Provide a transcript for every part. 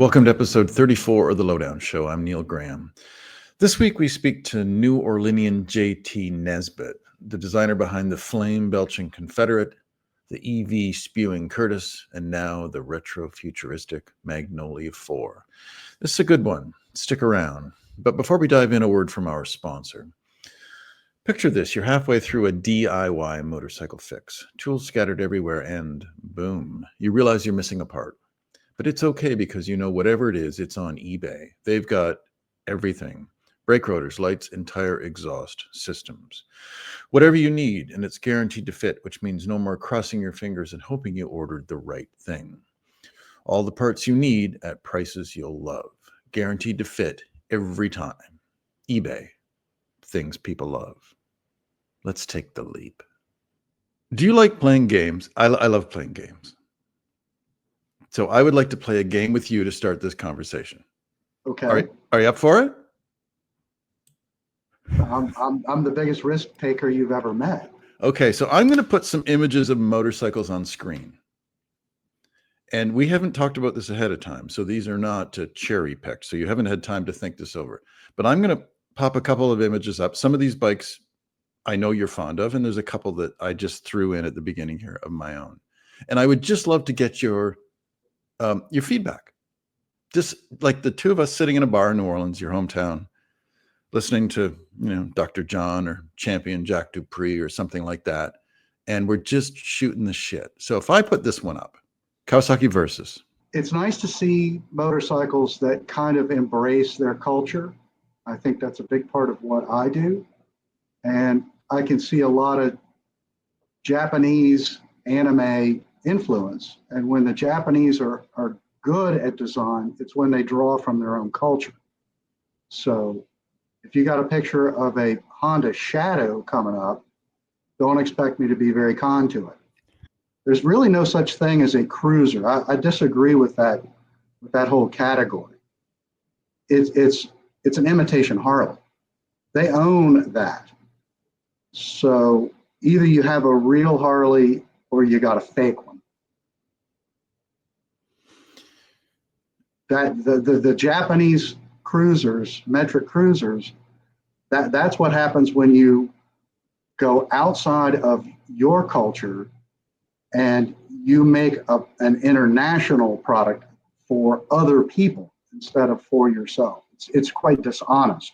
Welcome to episode 34 of The Lowdown Show. I'm Neil Graham. This week we speak to New Orleanian JT Nesbitt, the designer behind the flame-belching Confederate, the EV-spewing Curtiss, and now the retro-futuristic Magnolia 4. This is a good one. Stick around. But before we dive in, a word from our sponsor. Picture this. You're halfway through a DIY motorcycle fix. Tools scattered everywhere and boom, you realize you're missing a part. But it's okay because you know whatever it is, it's on eBay. They've got everything. Brake rotors, lights, entire exhaust systems. Whatever you need, and it's guaranteed to fit, which means no more crossing your fingers and hoping you ordered the right thing. All the parts you need at prices you'll love. Guaranteed to fit every time. eBay. Things people love. Let's take the leap. Do you like playing games? I love playing games. So I would like to play a game with you to start this conversation. Okay. Are you up for it? I'm the biggest risk taker you've ever met. Okay, so I'm going to put some images of motorcycles on screen. And we haven't talked about this ahead of time, so these are not cherry picked. So you haven't had time to think this over. But I'm going to pop a couple of images up. Some of these bikes I know you're fond of, and there's a couple that I just threw in at the beginning here of my own. And I would just love to get your feedback. Just like the two of us sitting in a bar in New Orleans, your hometown, listening to, Dr. John or Champion Jack Dupree or something like that. And we're just shooting the shit. So if I put this one up, Kawasaki Versus. It's nice to see motorcycles that kind of embrace their culture. I think that's a big part of what I do. And I can see a lot of Japanese anime influence. And when the Japanese are good at design, it's when they draw from their own culture. So if you got a picture of a Honda Shadow coming up, don't expect me to be very kind to it. There's really no such thing as a cruiser. I disagree with that whole category. It's an imitation Harley. They own that. So either you have a real Harley or you got a fake one. That the Japanese cruisers, metric cruisers, that's what happens when you go outside of your culture and you make an international product for other people instead of for yourself. It's quite dishonest.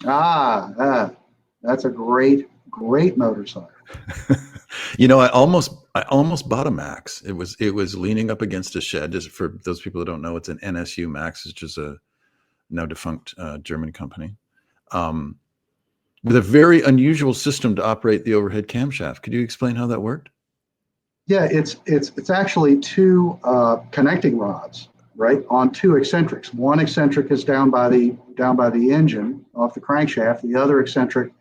That's a great motorcycle. I almost bought a Max. It was leaning up against a shed. Just for those people who don't know, it's an NSU Max, which is a now defunct German company, with a very unusual system to operate the overhead camshaft. Could you explain how that worked? Yeah, it's actually two connecting rods, right, on two eccentrics. One eccentric is down by the engine off the crankshaft. The other eccentric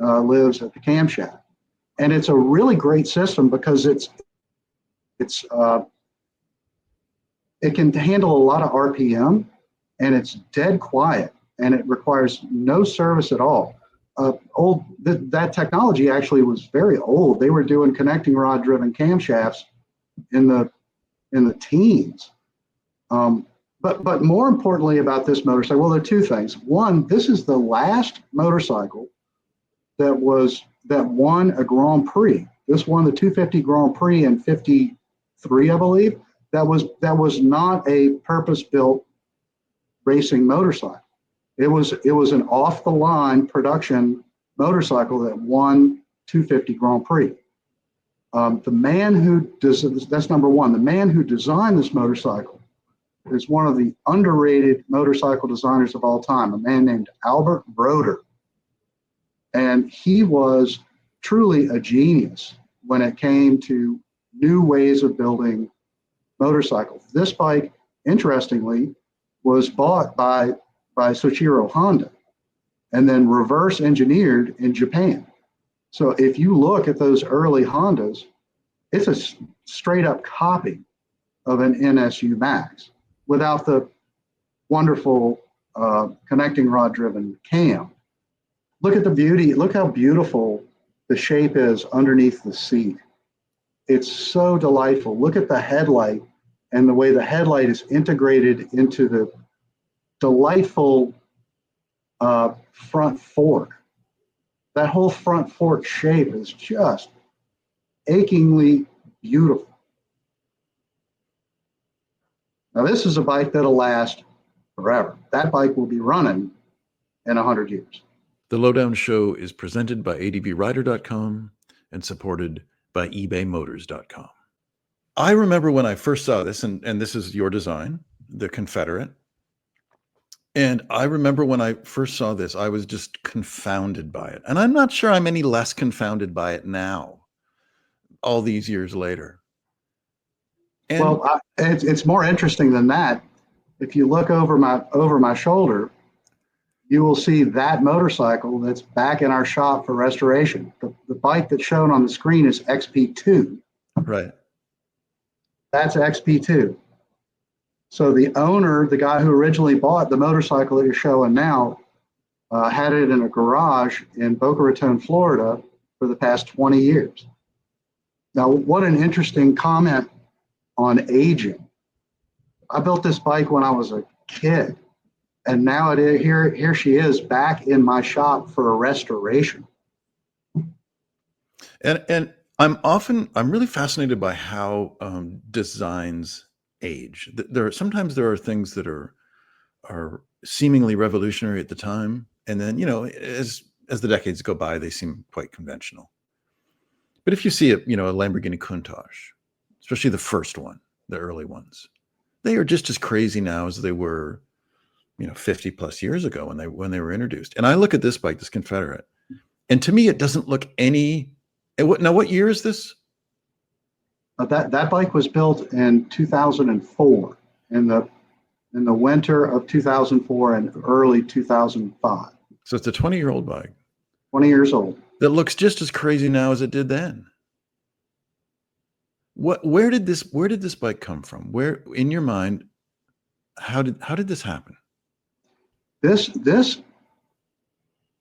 lives at the camshaft. And it's a really great system because it can handle a lot of RPM, and it's dead quiet, and it requires no service at all. That technology actually was very old. They were doing connecting rod driven camshafts in the teens. But more importantly about this motorcycle, well, there are two things. One, this is the last motorcycle that won a Grand Prix. This won the 250 Grand Prix in '53, I believe. That was not a purpose-built racing motorcycle. It was an off-the-line production motorcycle that won 250 Grand Prix. The man who that's number one. The man who designed this motorcycle is one of the underrated motorcycle designers of all time, a man named Albert Broder. And he was truly a genius when it came to new ways of building motorcycles. This bike, interestingly, was bought by Soichiro Honda and then reverse engineered in Japan. So if you look at those early Hondas, it's a straight up copy of an NSU Max without the wonderful connecting rod driven cam. Look at the beauty. Look how beautiful the shape is underneath the seat. It's so delightful. Look at the headlight and the way the headlight is integrated into the delightful front fork. That whole front fork shape is just achingly beautiful. Now, this is a bike that'll last forever. That bike will be running in 100 years. The Lowdown Show is presented by advrider.com and supported by ebaymotors.com. I remember when I first saw this, and this is your design, the Confederate. And I remember when I first saw this, I was just confounded by it. And I'm not sure I'm any less confounded by it now, all these years later. And well, it's more interesting than that. If you look over my shoulder, you will see that motorcycle that's back in our shop for restoration. The bike that's shown on the screen is XP2. right. That's XP2. So the owner, the guy who originally bought the motorcycle that you're showing now, had it in a garage in Boca Raton, Florida for the past 20 years. Now, what an interesting comment on aging. I built this bike when I was a kid, and now here she is back in my shop for a restoration. And I'm really fascinated by how designs age. Sometimes there are things that are seemingly revolutionary at the time, and then as the decades go by, they seem quite conventional. But if you see a Lamborghini Countach, especially the first one, the early ones, they are just as crazy now as they were 50 plus years ago when they were introduced. And I look at this bike, this Confederate, and to me it doesn't look any. What year is this? That bike was built in 2004, in the winter of 2004 and early 2005. So it's a 20-year-old bike. 20 years old. That looks just as crazy now as it did then. Where did this bike come from? Where, in your mind, how did this happen? This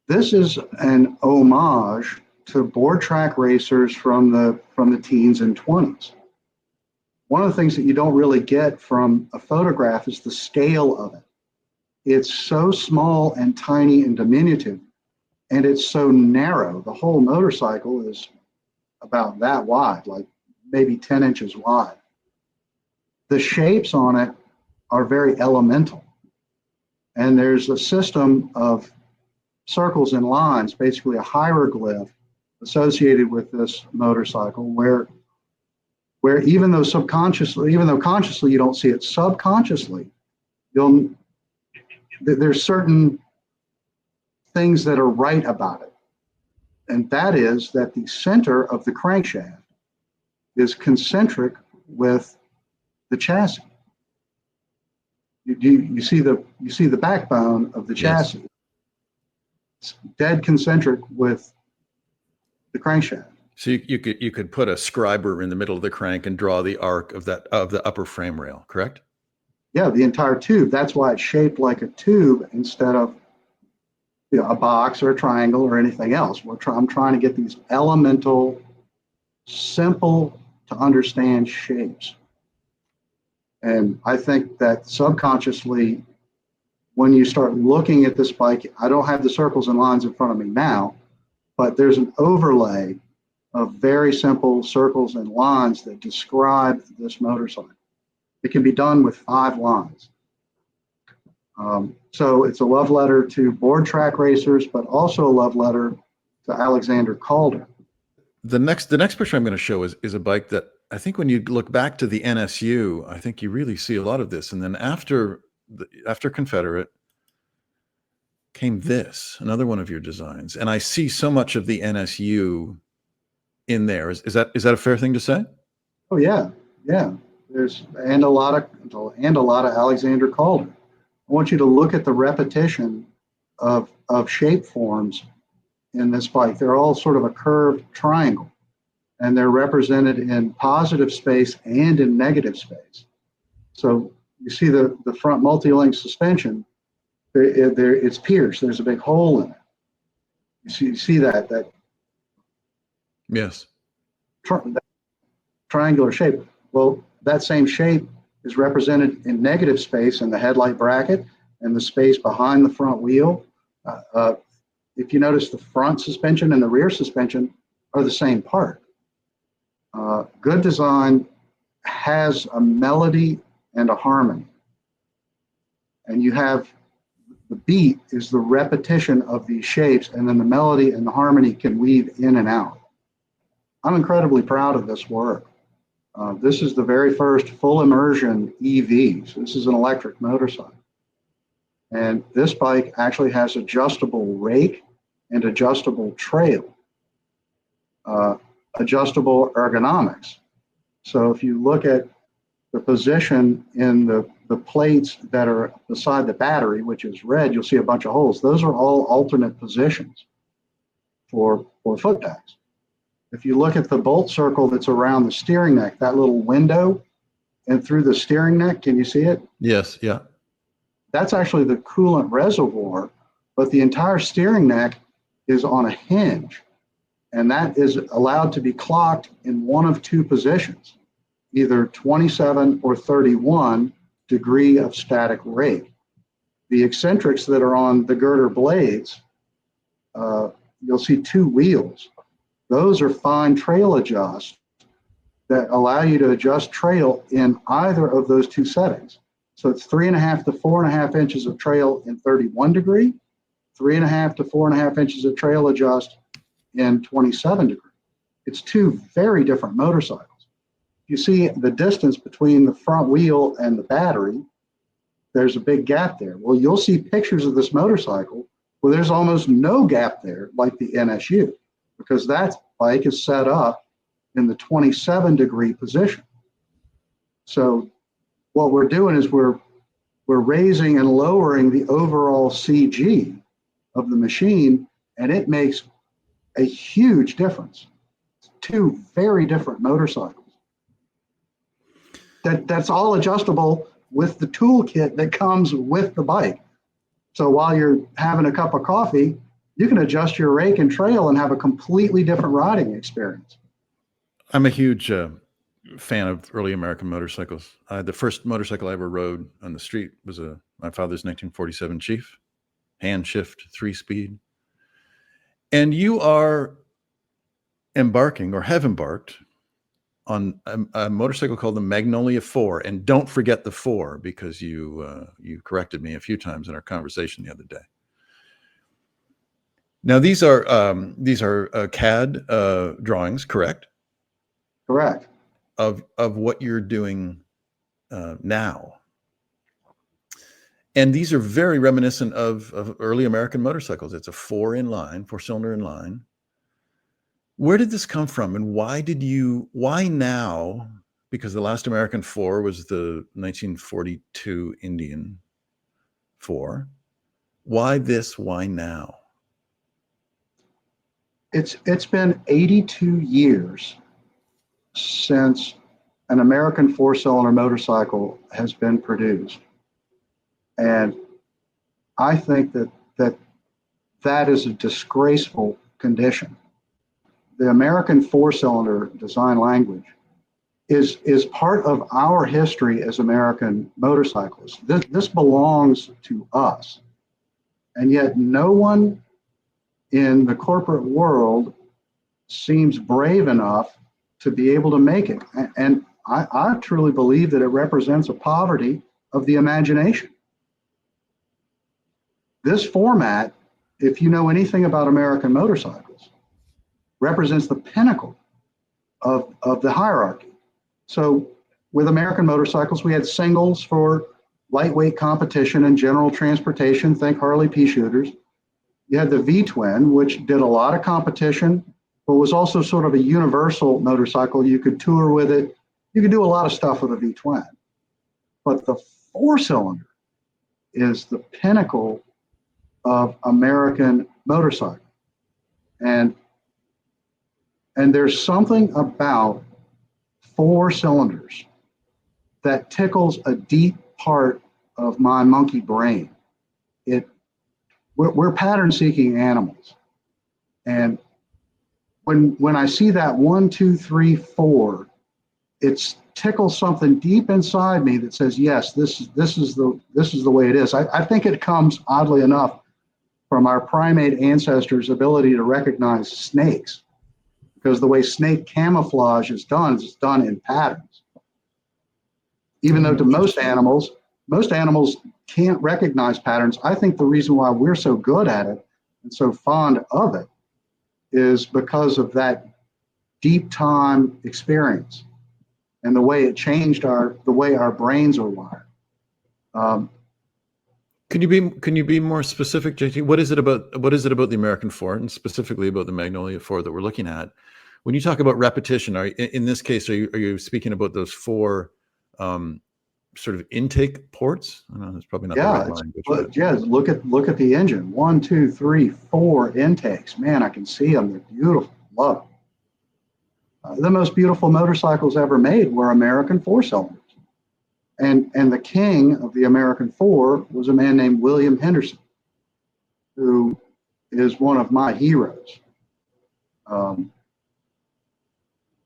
is an homage to board track racers from the teens and 20s. One of the things that you don't really get from a photograph is the scale of it. It's so small and tiny and diminutive, and it's so narrow. The whole motorcycle is about that wide, like maybe 10 inches wide. The shapes on it are very elemental. And there's a system of circles and lines, basically a hieroglyph associated with this motorcycle, where even though consciously you don't see it, subconsciously there's certain things that are right about it. And that is that the center of the crankshaft is concentric with the chassis. You see the backbone of the chassis. Yes. It's dead concentric with the crankshaft. So you could put a scriber in the middle of the crank and draw the arc of the upper frame rail, correct? Yeah, the entire tube. That's why it's shaped like a tube instead of a box or a triangle or anything else. I'm trying to get these elemental, simple to understand shapes. And I think that subconsciously, when you start looking at this bike, I don't have the circles and lines in front of me now, but there's an overlay of very simple circles and lines that describe this motorcycle. It can be done with 5 lines. So it's a love letter to board track racers, but also a love letter to Alexander Calder. The next picture I'm going to show is a bike that I think when you look back to the NSU, I think you really see a lot of this. And then after Confederate came this, another one of your designs. And I see so much of the NSU in there. Is that a fair thing to say? Oh yeah. Yeah. And a lot of Alexander Calder. I want you to look at the repetition of shape forms in this bike. They're all sort of a curved triangle, and they're represented in positive space and in negative space. So you see the front multi-link suspension, it's pierced. There's a big hole in it. You see that yes, triangular shape. Well, that same shape is represented in negative space in the headlight bracket and the space behind the front wheel. If you notice, the front suspension and the rear suspension are the same part. Good design has a melody and a harmony. And you have the beat is the repetition of these shapes, and then the melody and the harmony can weave in and out. I'm incredibly proud of this work. This is the very first full immersion EV. So this is an electric motorcycle. And this bike actually has adjustable rake and adjustable trail, adjustable ergonomics. So if you look at the position in the plates that are beside the battery, which is red, you'll see a bunch of holes. Those are all alternate positions for foot pegs. If you look at the bolt circle that's around the steering neck, that little window and through the steering neck, can you see it? Yes, yeah. That's actually the coolant reservoir, but the entire steering neck is on a hinge, and that is allowed to be clocked in one of two positions, either 27 or 31 degree of static rake. The eccentrics that are on the girder blades, you'll see two wheels. Those are fine trail adjusts that allow you to adjust trail in either of those two settings. So it's 3.5 to 4.5 inches of trail in 31 degree, 3.5 to 4.5 inches of trail adjust in 27 degree. It's two very different motorcycles. You see the distance between the front wheel and the battery, there's a big gap there. Well, you'll see pictures of this motorcycle where there's almost no gap there, like the NSU, because that bike is set up in the 27 degree position. So what we're doing is we're raising and lowering the overall CG of the machine, and it makes a huge difference. Two very different motorcycles. That's all adjustable with the toolkit that comes with the bike. So while you're having a cup of coffee, you can adjust your rake and trail and have a completely different riding experience. I'm a huge fan of early American motorcycles. The first motorcycle I ever rode on the street was my father's 1947 Chief, hand shift, 3-speed. And you are embarking or have embarked on a motorcycle called the Magnolia 4. And don't forget the 4, because you corrected me a few times in our conversation the other day. Now, these are CAD drawings, correct? Correct. Of what you're doing now. And these are very reminiscent of early American motorcycles. It's a 4-cylinder inline. Where did this come from, and why now? Because the last American 4 was the 1942 Indian 4. Why this? Why now? It's been 82 years since an American 4-cylinder motorcycle has been produced. And I think that is a disgraceful condition. The American 4-cylinder design language is part of our history as American motorcyclists. This belongs to us. And yet no one in the corporate world seems brave enough to be able to make it. And I truly believe that it represents a poverty of the imagination. This format, if you know anything about American motorcycles, represents the pinnacle of the hierarchy. So with American motorcycles, we had singles for lightweight competition and general transportation, think Harley Pea shooters. You had the V-twin, which did a lot of competition, but was also sort of a universal motorcycle. You could tour with it. You could do a lot of stuff with a V-twin. But the 4-cylinder is the pinnacle of American motorcycle. And there's something about 4 cylinders that tickles a deep part of my monkey brain. We're pattern-seeking animals. And when I see that 1, 2, 3, 4, it's tickles something deep inside me that says, yes, this is the way it is. I think it comes, oddly enough, from our primate ancestors' ability to recognize snakes, because the way snake camouflage is done in patterns. Even though to most animals can't recognize patterns. I think the reason why we're so good at it and so fond of it is because of that deep time experience and the way it changed the way our brains are wired. Can you be more specific, JT? What is it about the American four, and specifically about the Magnolia four that we're looking at? When you talk about repetition, in this case, are you speaking about those four sort of intake ports? I know that's probably not the right language. But yeah, look at the engine. 1, 2, 3, 4 intakes. Man, I can see them. They're beautiful. Love them. The most beautiful motorcycles ever made were American four-cylinders. And the king of the American four was a man named William Henderson, who is one of my heroes.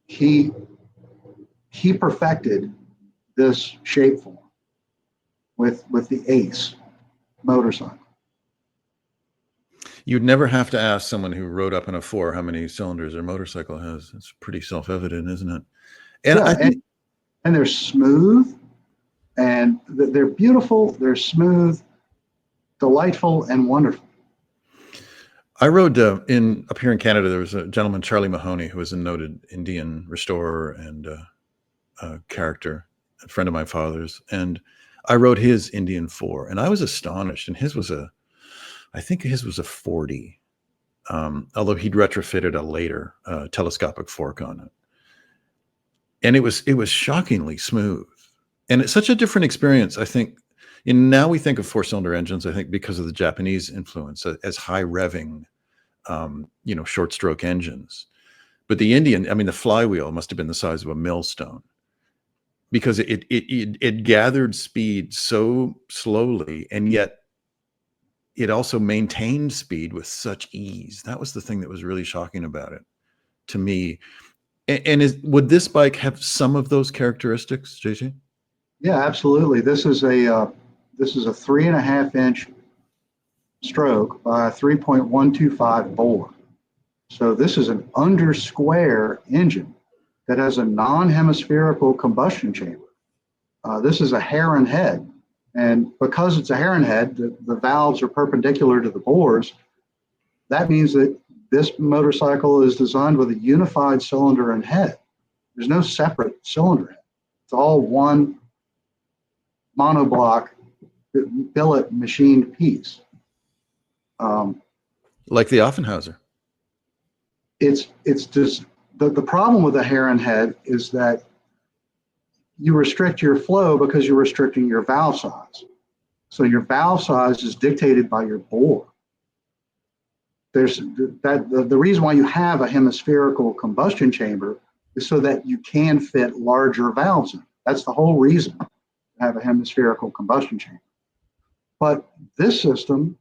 He perfected this shape form with the Ace motorcycle. You'd never have to ask someone who rode up in a four how many cylinders their motorcycle has. It's pretty self-evident, isn't it? And yeah, and they're smooth, and they're beautiful. They're smooth, delightful, and wonderful. I rode up here in Canada. There was a gentleman, Charlie Mahoney, who was a noted Indian restorer and character, a friend of my father's, and I rode his Indian four, and I was astonished. And I think his was a 40, although he'd retrofitted a later telescopic fork on it, and it was shockingly smooth, and it's such a different experience. I think, now we think of four-cylinder engines, I think, because of the Japanese influence as high revving, short stroke engines. But the Indian, the flywheel must have been the size of a millstone, because it gathered speed so slowly, and yet it also maintained speed with such ease. That was the thing that was really shocking about it to me. And would this bike have some of those characteristics, JT? Yeah, absolutely. This is a 3.5-inch stroke by a 3.125 bore. So this is an under square engine that has a non-hemispherical combustion chamber. This is a Heron head. And because it's a Heron head, the valves are perpendicular to the bores. That means that this motorcycle is designed with a unified cylinder and head. There's no separate cylinder head. It's all one monoblock billet machined piece. Like the Offenhauser. It's just the problem with the Heron head is that you restrict your flow because you're restricting your valve size. So your valve size is dictated by your bore. The reason why you have a hemispherical combustion chamber is so that you can fit larger valves in. That's the whole reason to have a hemispherical combustion chamber. But this system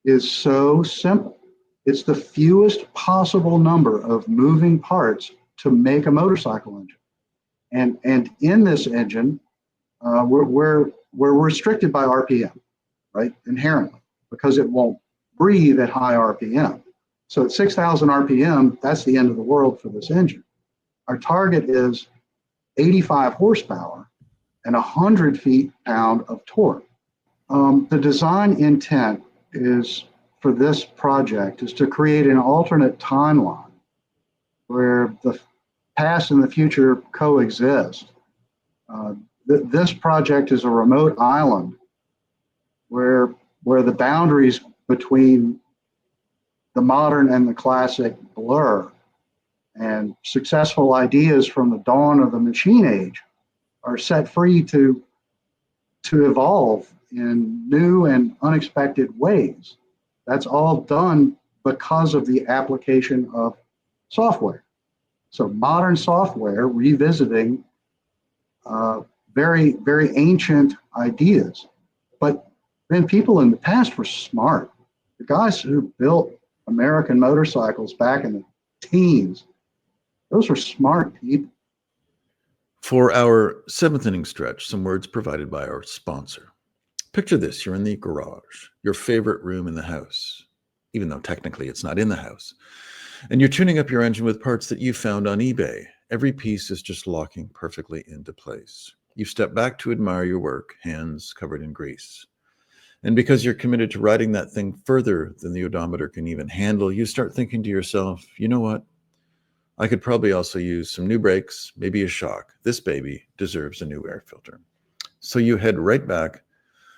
is so simple. It's the fewest possible number of moving parts to make a motorcycle engine. And in this engine, we're restricted by RPM, right? Inherently, because it won't breathe at high RPM. So at 6,000 RPM, that's the end of the world for this engine. Our target is 85 horsepower and 100 feet-pound of torque. The design intent for this project is to create an alternate timeline where the past and the future coexist. This project is a remote island where the boundaries between the modern and the classic blur, and successful ideas from the dawn of the machine age are set free to evolve in new and unexpected ways. That's all done because of the application of software. So modern software revisiting very, very ancient ideas. But then people in the past were smart. The guys who built American motorcycles back in the teens, those were smart people. For our seventh inning stretch, some words provided by our sponsor. Picture this: you're in the garage, your favorite room in the house, even though technically it's not in the house, and you're tuning up your engine with parts that you found on eBay. Every piece is just locking perfectly into place. You step back to admire your work, hands covered in grease. And because you're committed to riding that thing further than the odometer can even handle, you start thinking to yourself, you know what? I could probably also use some new brakes, maybe a shock. This baby deserves a new air filter. So you head right back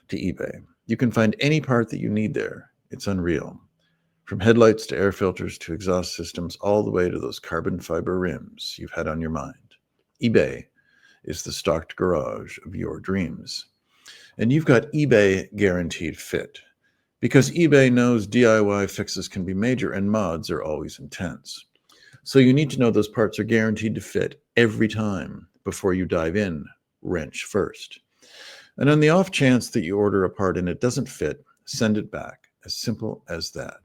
to eBay. You can find any part that you need there. It's unreal. From headlights to air filters to exhaust systems, all the way to those carbon fiber rims you've had on your mind. eBay is the stocked garage of your dreams. And you've got eBay Guaranteed Fit, because eBay knows DIY fixes can be major and mods are always intense. So you need to know those parts are guaranteed to fit every time before you dive in, wrench first. And on the off chance that you order a part and it doesn't fit, send it back. As simple as that.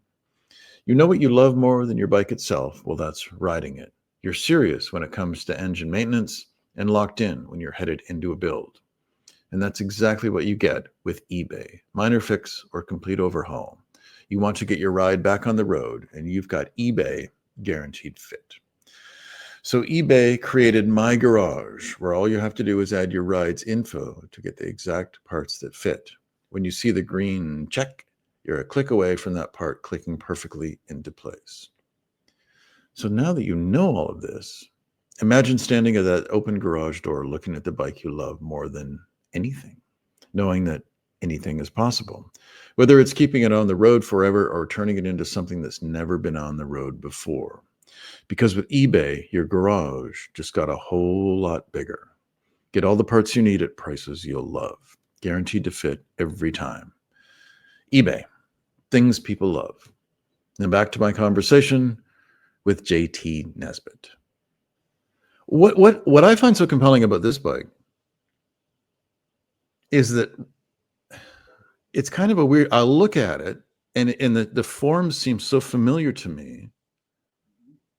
You know what you love more than your bike itself? Well, that's riding it. You're serious when it comes to engine maintenance and locked in when you're headed into a build. And that's exactly what you get with eBay. Minor fix or complete overhaul. You want to get your ride back on the road, and you've got eBay Guaranteed Fit. So eBay created My Garage, where all you have to do is add your ride's info to get the exact parts that fit. When you see the green check, you're a click away from that part clicking perfectly into place. So now that you know all of this, imagine standing at that open garage door looking at the bike you love more than anything, knowing that anything is possible, whether it's keeping it on the road forever or turning it into something that's never been on the road before. Because with eBay, your garage just got a whole lot bigger. Get all the parts you need at prices you'll love, guaranteed to fit every time. eBay, things people love. Now back to my conversation with JT Nesbitt. What I find so compelling about this bike is that it's kind of a weird, I look at it and the forms seem so familiar to me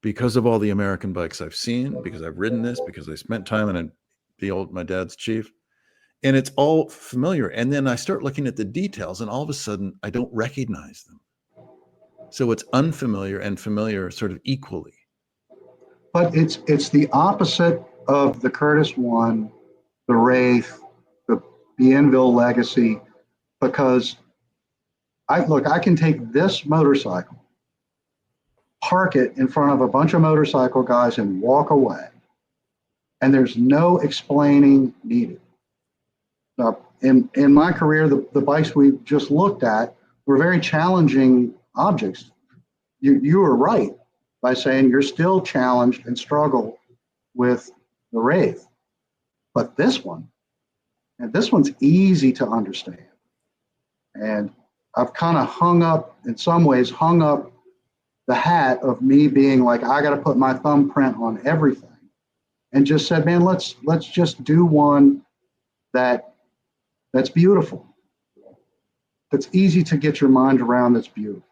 because of all the American bikes I've seen, because I've ridden this, because I spent time in my dad's Chief, and it's all familiar. And then I start looking at the details and all of a sudden I don't recognize them. So it's unfamiliar and familiar sort of equally. But it's the opposite of the Curtis One, the Wraith, the Bienville Legacy, because I can take this motorcycle, park it in front of a bunch of motorcycle guys and walk away. And there's no explaining needed. In my career, the bikes we just looked at were very challenging objects. You were right by saying you're still challenged and struggle with the Wraith. But this one's easy to understand. And I've kind of hung up the hat of me being like, I got to put my thumbprint on everything, and just said, man, let's just do one that's beautiful, that's easy to get your mind around, that's beautiful.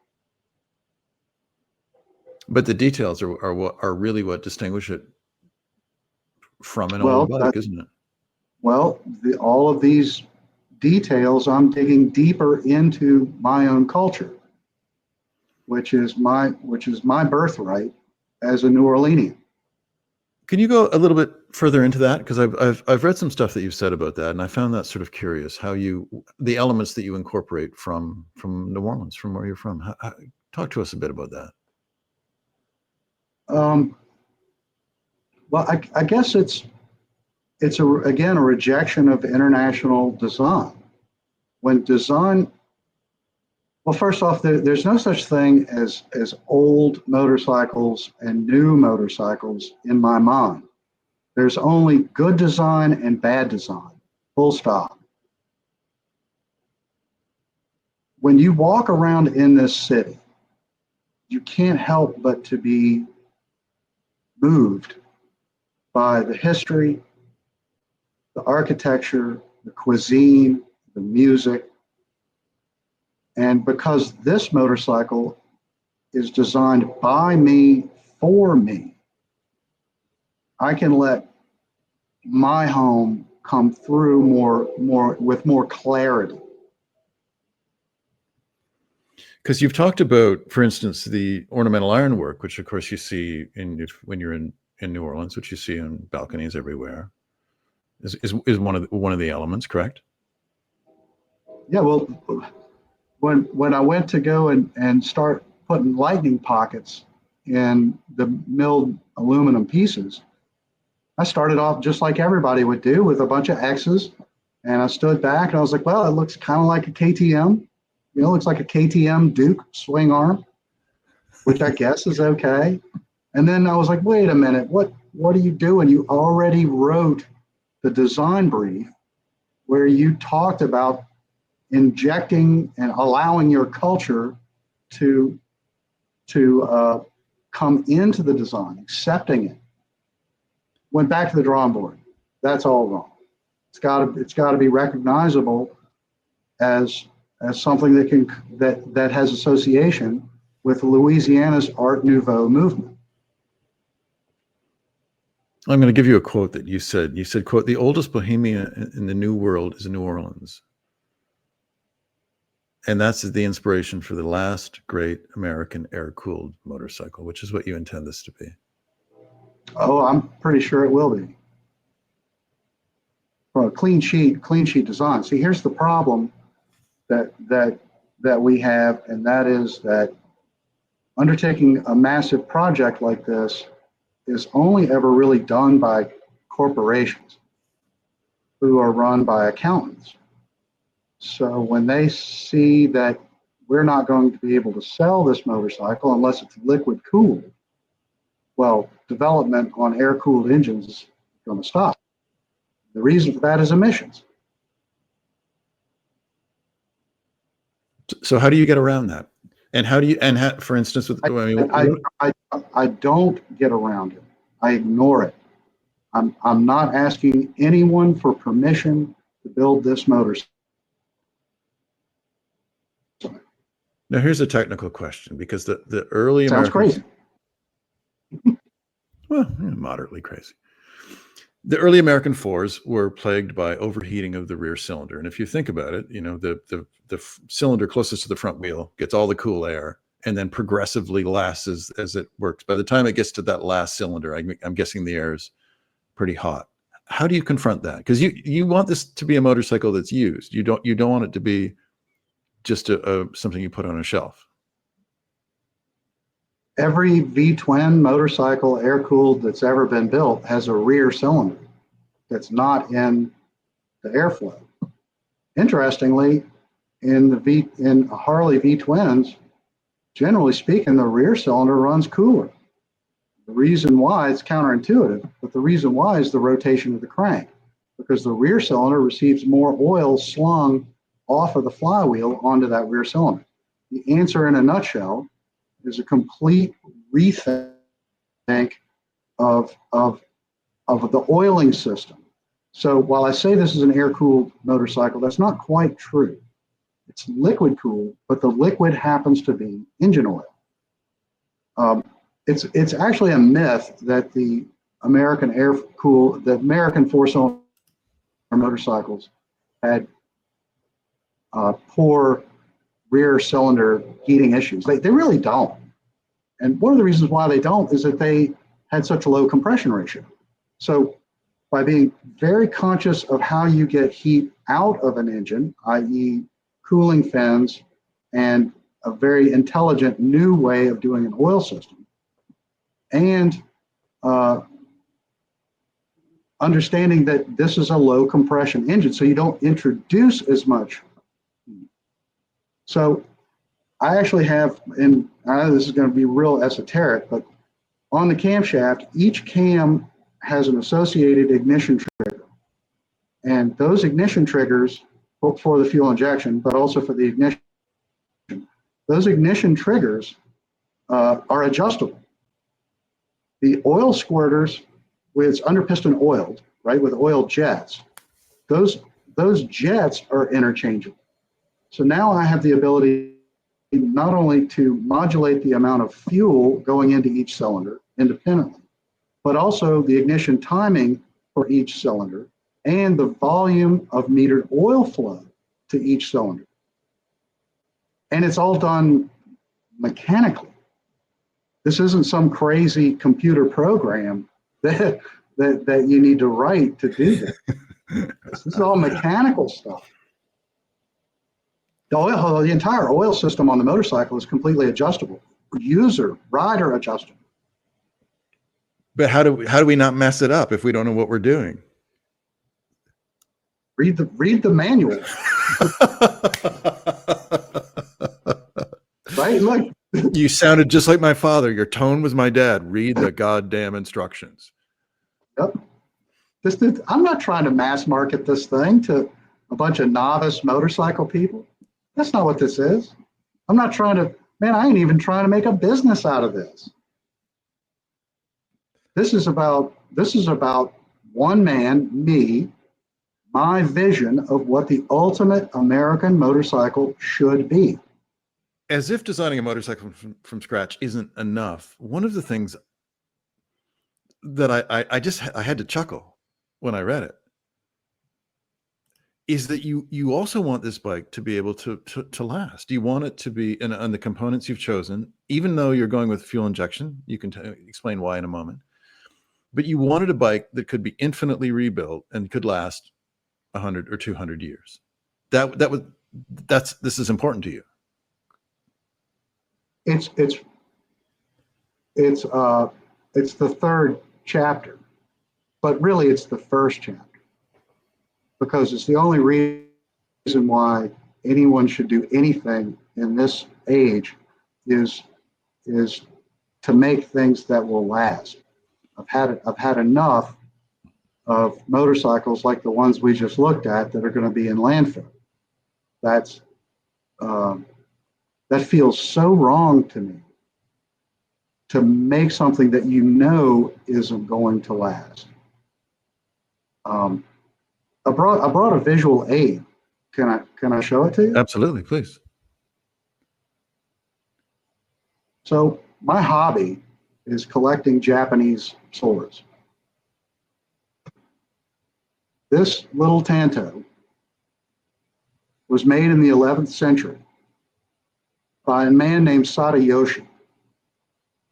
But the details are really what distinguish it from an old bike, isn't it? Well, all of these details, I'm digging deeper into my own culture, which is my birthright as a New Orleanian. Can you go a little bit further into that? Because I've read some stuff that you've said about that, and I found that sort of curious. How the elements that you incorporate from New Orleans, from where you're from. Talk to us a bit about that. Well, I guess it's again a rejection of international design. When design, well, first off, there's no such thing as old motorcycles and new motorcycles in my mind. There's only good design and bad design, full stop. When you walk around in this city, you can't help but to be moved by the history, the architecture, the cuisine, the music. And because this motorcycle is designed by me, for me, I can let my home come through with more clarity. Because you've talked about, for instance, the ornamental ironwork, which of course you see when you're in New Orleans, which you see on balconies everywhere, is one of the elements, correct? Yeah, well, when I went to go and start putting lightning pockets in the milled aluminum pieces, I started off just like everybody would do with a bunch of X's, and I stood back and I was like, well, it looks kind of like a KTM. You know, it looks like a KTM Duke swing arm, which I guess is okay. And then I was like, wait a minute, what are you doing? You already wrote the design brief where you talked about injecting and allowing your culture to come into the design, accepting it. Went back to the drawing board. That's all wrong. It's got to be recognizable as something that has association with Louisiana's Art Nouveau movement. I'm going to give you a quote that you said. You said, quote, "The oldest Bohemia in the New World is New Orleans." And that's the inspiration for the last great American air-cooled motorcycle, which is what you intend this to be. Oh, I'm pretty sure it will be. From a clean sheet design. See, here's the problem that we have, and that is that undertaking a massive project like this is only ever really done by corporations who are run by accountants. So when they see that we're not going to be able to sell this motorcycle unless it's liquid cooled, well, development on air cooled engines is going to stop. The reason for that is emissions. So how do you get around that? And how do you, for instance, with, I don't get around it. I ignore it. I'm not asking anyone for permission to build this motorcycle. Now here's a technical question, because the early Sounds Americans, crazy. well, moderately crazy. The early American fours were plagued by overheating of the rear cylinder. And if you think about it, you know, the cylinder closest to the front wheel gets all the cool air and then progressively lasts as it works. By the time it gets to that last cylinder, I'm guessing the air is pretty hot. How do you confront that? Because you want this to be a motorcycle that's used. You don't want it to be just something you put on a shelf. Every V-twin motorcycle air-cooled that's ever been built has a rear cylinder that's not in the airflow. Interestingly, in Harley V-twins, generally speaking, the rear cylinder runs cooler. The reason why, it's counterintuitive, but the reason why is the rotation of the crank, because the rear cylinder receives more oil slung off of the flywheel onto that rear cylinder. The answer in a nutshell is a complete rethink of the oiling system. So while I say this is an air-cooled motorcycle, that's not quite true. It's liquid-cooled, but the liquid happens to be engine oil. It's actually a myth that the American four-cylinder motorcycles had poor rear cylinder heating issues. They really don't. And one of the reasons why they don't is that they had such a low compression ratio. So by being very conscious of how you get heat out of an engine, i.e. cooling fins and a very intelligent new way of doing an oil system, and understanding that this is a low compression engine, so you don't introduce as much heat. So I actually have, and I know this is going to be real esoteric, but on the camshaft, each cam has an associated ignition trigger. And those ignition triggers, for the fuel injection, but also for the ignition, those ignition triggers are adjustable. The oil squirters, with its under piston oiled, right, with oil jets, those jets are interchangeable. So now I have the ability not only to modulate the amount of fuel going into each cylinder independently, but also the ignition timing for each cylinder and the volume of metered oil flow to each cylinder. And it's all done mechanically. This isn't some crazy computer program that you need to write to do this. This is all mechanical stuff. The entire oil system on the motorcycle is completely adjustable, rider adjustable. But how do we not mess it up if we don't know what we're doing? Read the manual. Right? Look. You sounded just like my father. Your tone was my dad. Read the goddamn instructions. Yep. I'm not trying to mass market this thing to a bunch of novice motorcycle people. That's not what this is. I'm not trying to, man, I ain't even trying to make a business out of this. This is about one man, me, my vision of what the ultimate American motorcycle should be. As if designing a motorcycle from scratch isn't enough, one of the things that I had to chuckle when I read it is that you also want this bike to be able to last. You want it to be, and the components you've chosen, even though you're going with fuel injection, you can explain why in a moment, but you wanted a bike that could be infinitely rebuilt and could last 100 or 200 years. This is important to you. It's the third chapter, but really it's the first chapter, because it's the only reason why anyone should do anything in this age is to make things that will last. I've had enough of motorcycles like the ones we just looked at that are going to be in landfill. That feels so wrong to me, to make something that you know isn't going to last. I brought a visual aid. Can I show it to you? Absolutely, please. So my hobby is collecting Japanese swords. This little tanto was made in the 11th century by a man named Sadayoshi.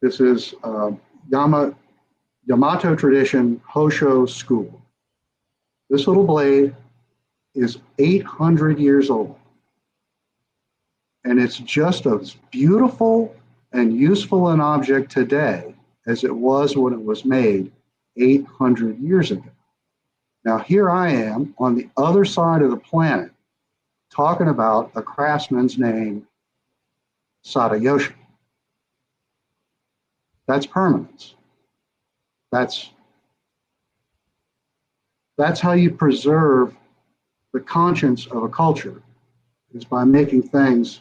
This is Yamato tradition Hosho school. This little blade is 800 years old. And it's just as beautiful and useful an object today as it was when it was made 800 years ago. Now, here I am on the other side of the planet talking about a craftsman's name, Sadayoshi. That's permanence. That's how you preserve the conscience of a culture, is by making things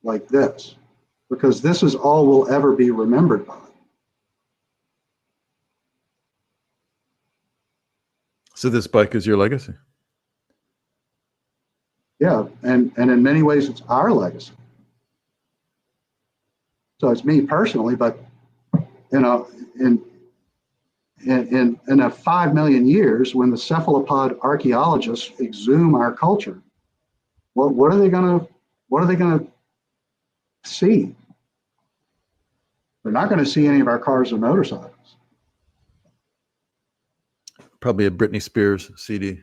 like this, because this is all we'll ever be remembered by. So this bike is your legacy. Yeah, and in many ways it's our legacy. So it's me personally, but in a 5 million years, when the cephalopod archaeologists exhume our culture, what are they gonna see? They're not going to see any of our cars or motorcycles. Probably a Britney Spears CD.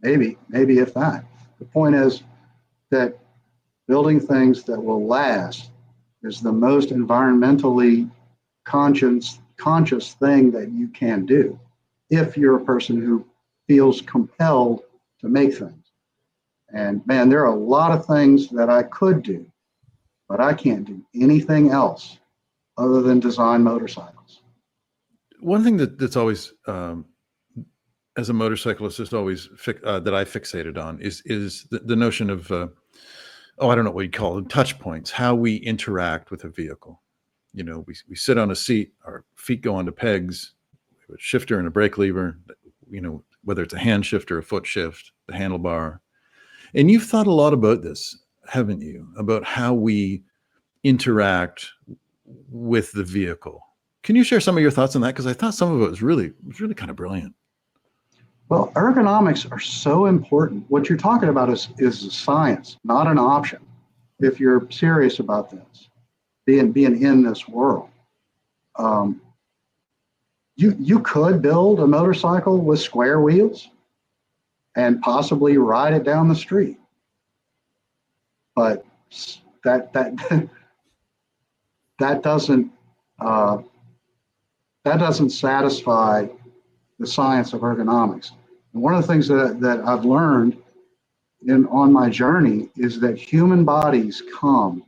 Maybe if that. The point is that building things that will last is the most environmentally conscious thing that you can do, if you're a person who feels compelled to make things. And man, there are a lot of things that I could do, but I can't do anything else other than design motorcycles. One thing that's always, as a motorcyclist, is always that I fixated on is the notion of, I don't know what you call them, touch points, how we interact with a vehicle. You know, we sit on a seat, our feet go onto pegs, we have a shifter and a brake lever, you know, whether it's a hand shift or a foot shift, the handlebar. And you've thought a lot about this, haven't you? About how we interact with the vehicle. Can you share some of your thoughts on that? Because I thought some of it was really kind of brilliant. Well, ergonomics are so important. What you're talking about is a science, not an option. If you're serious about this, being in this world, you could build a motorcycle with square wheels and possibly ride it down the street, but that that doesn't satisfy the science of ergonomics. And one of the things that I've learned on my journey is that human bodies come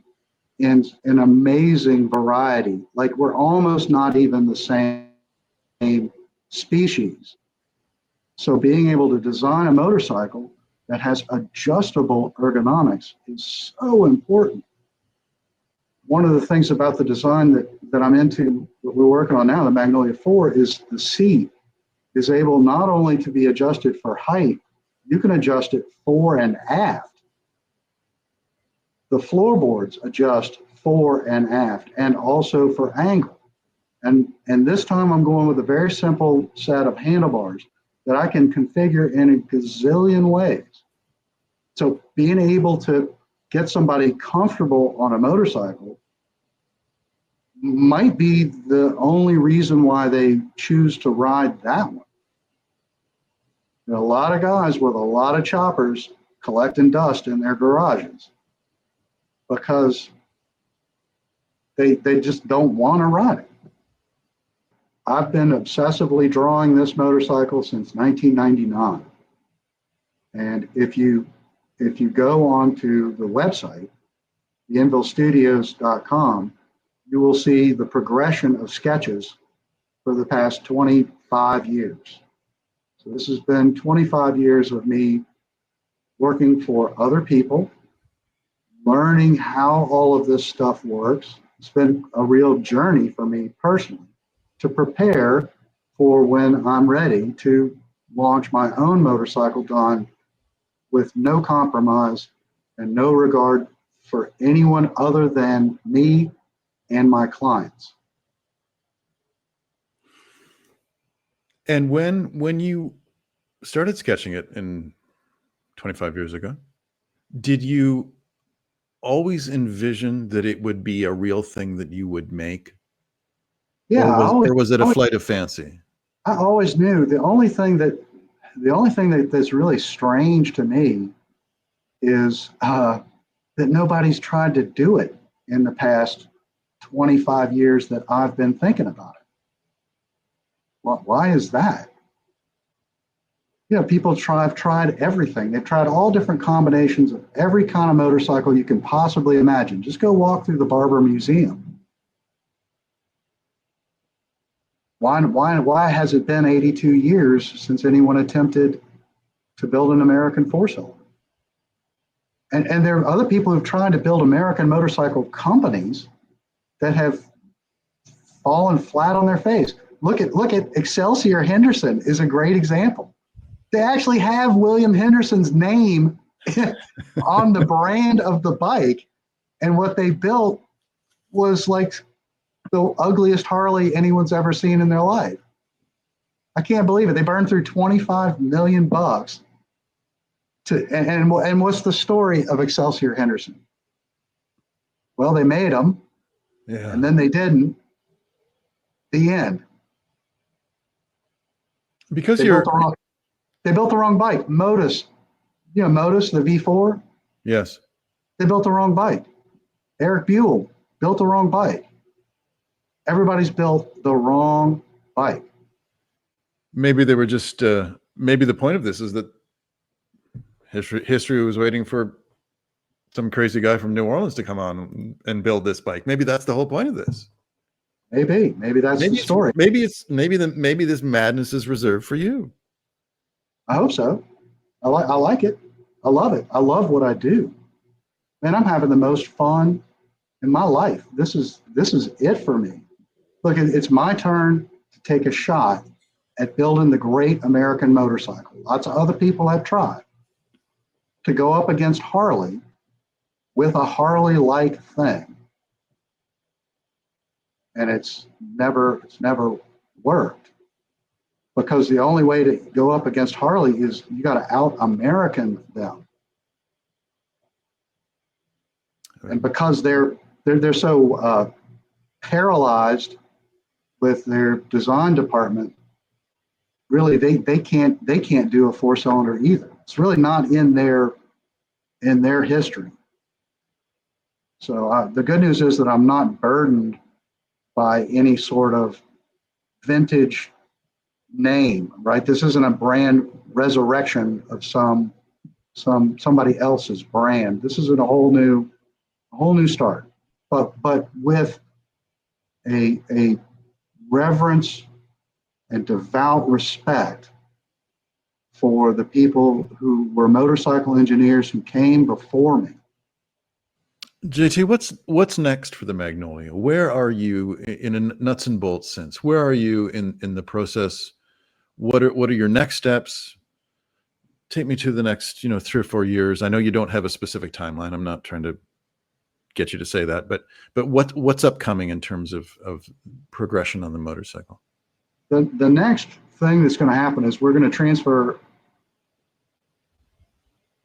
in an amazing variety. Like, we're almost not even the same species. So being able to design a motorcycle that has adjustable ergonomics is so important. One of the things about the design that I'm into, that we're working on now, the Magnolia 4, is the seat is able not only to be adjusted for height, you can adjust it fore and aft. The floorboards adjust fore and aft, and also for angle. And this time I'm going with a very simple set of handlebars that I can configure in a gazillion ways. So being able to get somebody comfortable on a motorcycle might be the only reason why they choose to ride that one. There are a lot of guys with a lot of choppers collecting dust in their garages because they just don't want to ride it. I've been obsessively drawing this motorcycle since 1999. And if you go onto the website, theinvillestudios.com, you will see the progression of sketches for the past 25 years. So this has been 25 years of me working for other people, learning how all of this stuff works. It's been a real journey for me personally to prepare for when I'm ready to launch my own motorcycle done with no compromise and no regard for anyone other than me and my clients. And when you started sketching it in 25 years ago, did you always envision that it would be a real thing that you would make? Yeah, Or was it a flight of fancy? I always knew the only thing that's really strange to me is that nobody's tried to do it in the past 25 years that I've been thinking about it. Well, why is that? You know, people have tried everything. They've tried all different combinations of every kind of motorcycle you can possibly imagine. Just go walk through the Barber Museum. Why has it been 82 years since anyone attempted to build an American four-cylinder? And there are other people who've tried to build American motorcycle companies that have fallen flat on their face. Look at Excelsior Henderson is a great example. They actually have William Henderson's name on the brand of the bike, and what they built was like the ugliest Harley anyone's ever seen in their life. I can't believe it. They burned through $25 million and what's the story of Excelsior Henderson? Well, they made them, Yeah. and then they didn't. The end. Because they built the wrong bike. Modus, Modus, the V4. Yes. They built the wrong bike. Eric Buell built the wrong bike. Everybody's built the wrong bike. Maybe they were just. Maybe the point of this is that history was waiting for some crazy guy from New Orleans to come on and build this bike. Maybe that's the whole point of this. Maybe that's the story. Maybe this madness is reserved for you. I hope so. I like it. I love it. I love what I do. Man, I'm having the most fun in my life. This is it for me. Look, it's my turn to take a shot at building the great American motorcycle. Lots of other people have tried to go up against Harley with a Harley-like thing. and it's never worked, because the only way to go up against Harley is you got to out-American them. And because they're so paralyzed with their design department, really they can't do a four-cylinder either. It's really not in their history. So the good news is that I'm not burdened by any sort of vintage name, right? This isn't a brand resurrection of somebody else's brand. This is a whole new start, but with a reverence and devout respect for the people who were motorcycle engineers who came before me. JT, what's next for the Magnolia? Where are you in a nuts and bolts sense? Where are you in the process? What are your next steps? Take me to the next 3 or 4 years. I know you don't have a specific timeline. I'm not trying to get you to say that, but what's upcoming in terms of progression on the motorcycle? The next thing that's going to happen is we're going to transfer.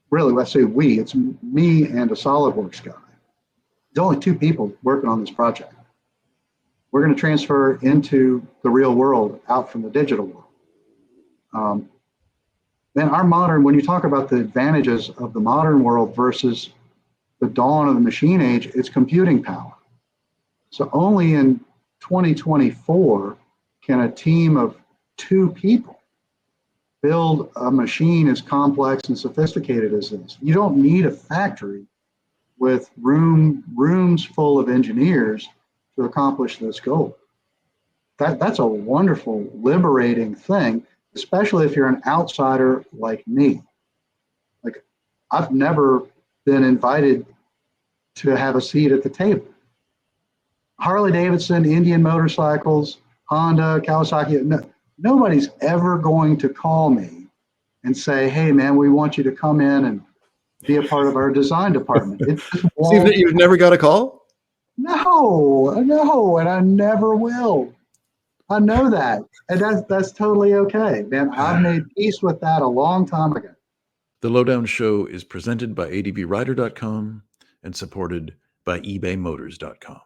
Really, let's say it's me and a SolidWorks guy. There's only 2 people working on this project. We're going to transfer into the real world, out from the digital world. Then when you talk about the advantages of the modern world versus the dawn of the machine age, it's computing power. So only in 2024 can a team of 2 people build a machine as complex and sophisticated as this. You don't need a factory with rooms full of engineers to accomplish this goal. That's a wonderful, liberating thing, especially if you're an outsider like me. Like, I've never been invited to have a seat at the table. Harley Davidson, Indian motorcycles, Honda, Kawasaki, nobody's ever going to call me and say, hey man, we want you to come in and be a part of our design department. It just won't. You've never got a call? No, and I never will. I know that. And that's totally okay, man. I've made peace with that a long time ago. The Lowdown Show is presented by advrider.com and supported by ebaymotors.com.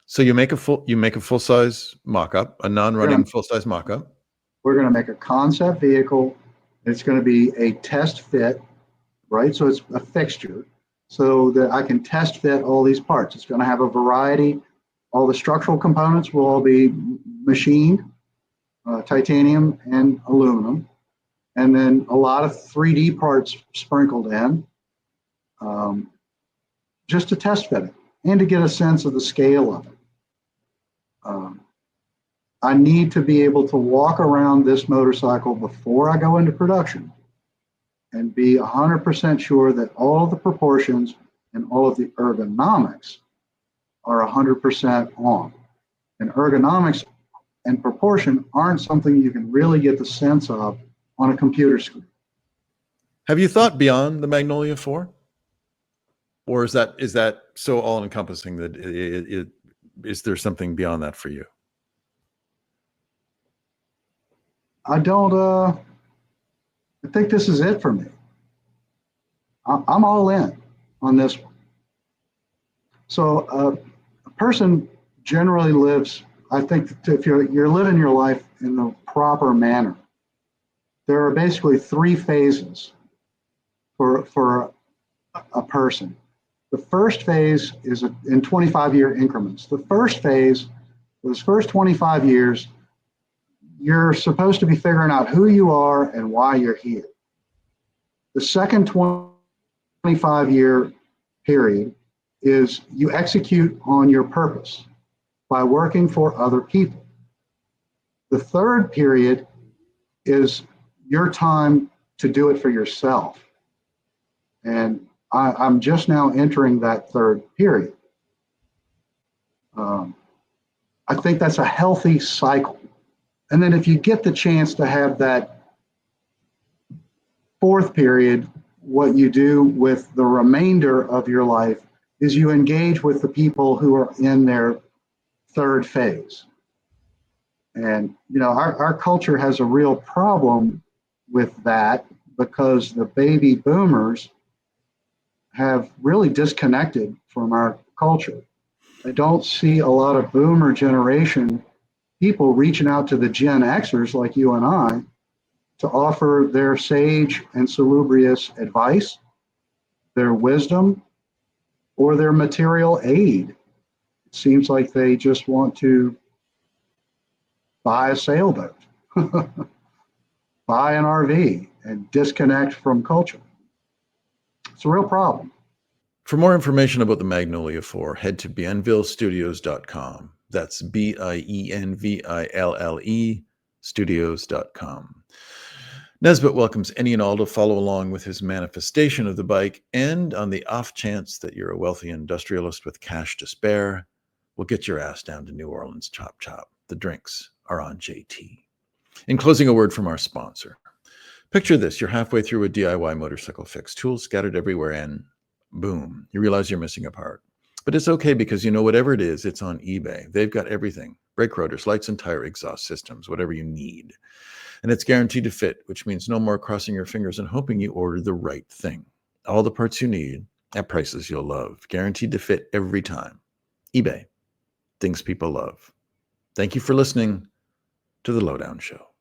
So you make a full-size mock-up, a non-running full-size mock-up. We're going to make a concept vehicle. It's going to be a test fit, right? So it's a fixture so that I can test fit all these parts. It's going to have a variety. All the structural components will all be machined, titanium and aluminum, and then a lot of 3D parts sprinkled in, just to test fit it and to get a sense of the scale of it. I need to be able to walk around this motorcycle before I go into production and be 100% sure that all of the proportions and all of the ergonomics are 100% on. And ergonomics and proportion aren't something you can really get the sense of on a computer screen. Have you thought beyond the Magnolia 4? Or is that so all-encompassing that is there something beyond that for you? I think this is it for me. I'm all in on this one. So a person generally lives, I think if you're living your life in the proper manner, there are basically 3 phases for a person. The first phase is in 25-year increments. The first phase, those first 25 years, you're supposed to be figuring out who you are and why you're here. The second 25-year period is you execute on your purpose by working for other people. The third period is your time to do it for yourself. And I'm just now entering that third period. I think that's a healthy cycle. And then if you get the chance to have that fourth period, what you do with the remainder of your life is you engage with the people who are in their third phase. And, our culture has a real problem with that because the baby boomers have really disconnected from our culture. I don't see a lot of boomer generation people reaching out to the Gen Xers like you and I to offer their sage and salubrious advice, their wisdom, or their material aid. It seems like they just want to buy a sailboat, buy an RV, and disconnect from culture. It's a real problem. For more information about the Magnolia 4, head to bienvillestudios.com. That's BIENVILLE studios.com. Nesbitt welcomes any and all to follow along with his manifestation of the bike, and on the off chance that you're a wealthy industrialist with cash to spare, we'll get your ass down to New Orleans Chop Chop. The drinks are on JT. In closing, a word from our sponsor. Picture this: you're halfway through a DIY motorcycle fix, tools scattered everywhere, and boom, you realize you're missing a part. But it's okay, because whatever it is, it's on eBay. They've got everything: brake rotors, lights and tire exhaust systems, whatever you need. And it's guaranteed to fit, which means no more crossing your fingers and hoping you order the right thing. All the parts you need at prices you'll love, guaranteed to fit every time. eBay, things people love. Thank you for listening to The Lowdown Show.